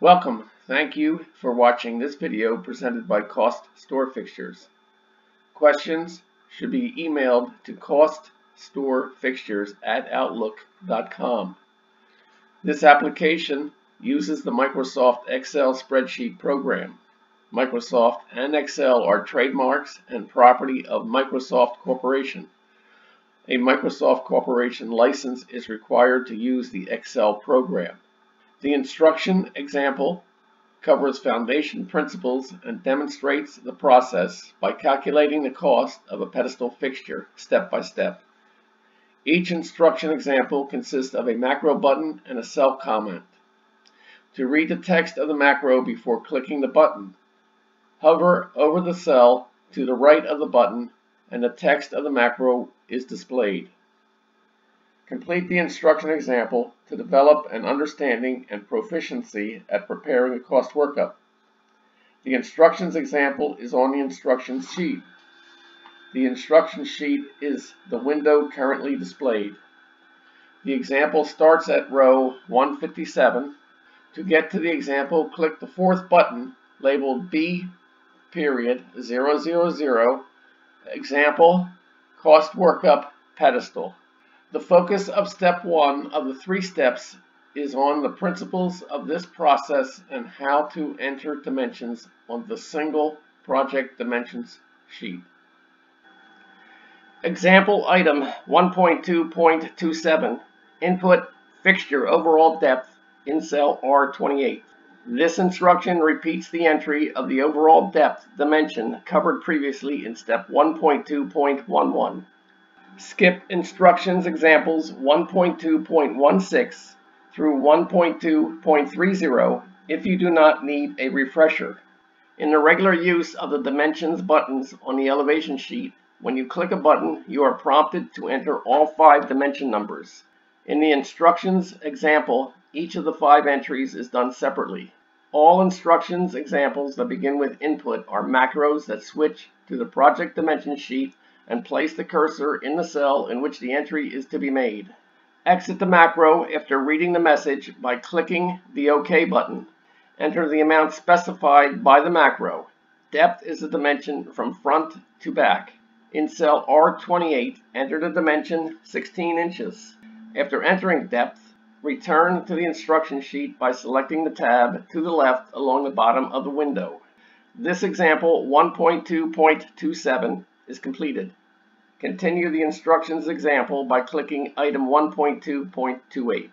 Welcome. Thank you for watching this video presented by CostStoreFixtures. Questions should be emailed to CostStoreFixtures@outlook.com. This application uses the Microsoft Excel spreadsheet program. Microsoft and Excel are trademarks and property of Microsoft Corporation. A Microsoft Corporation license is required to use the Excel program. The instruction example covers foundation principles and demonstrates the process by calculating the cost of a pedestal fixture step by step. Each instruction example consists of a macro button and a cell comment. To read the text of the macro before clicking the button, hover over the cell to the right of the button and the text of the macro is displayed. Complete the instruction example to develop an understanding and proficiency at preparing a cost workup. The instructions example is on the instructions sheet. The instruction sheet is the window currently displayed. The example starts at row 157. To get to the example, click the fourth button labeled B.000 Example Cost Workup Pedestal. The focus of step 1 of the 3 steps is on the principles of this process and how to enter dimensions on the single project dimensions sheet. Example item 1.2.27 Input Fixture Overall Depth in cell R28. This instruction repeats the entry of the overall depth dimension covered previously in step 1.2.11. Skip instructions examples 1.2.16 through 1.2.30 if you do not need a refresher. In the regular use of the dimensions buttons on the elevation sheet, when you click a button, you are prompted to enter all 5 dimension numbers. In the instructions example, each of the 5 entries is done separately. All instructions examples that begin with input are macros that switch to the project dimension sheet and place the cursor in the cell in which the entry is to be made. Exit the macro after reading the message by clicking the OK button. Enter the amount specified by the macro. Depth is the dimension from front to back. In cell R28, enter the dimension 16 inches. After entering depth, return to the instruction sheet by selecting the tab to the left along the bottom of the window. This example 1.2.27 is completed. Continue the instructions example by clicking item 1.2.28.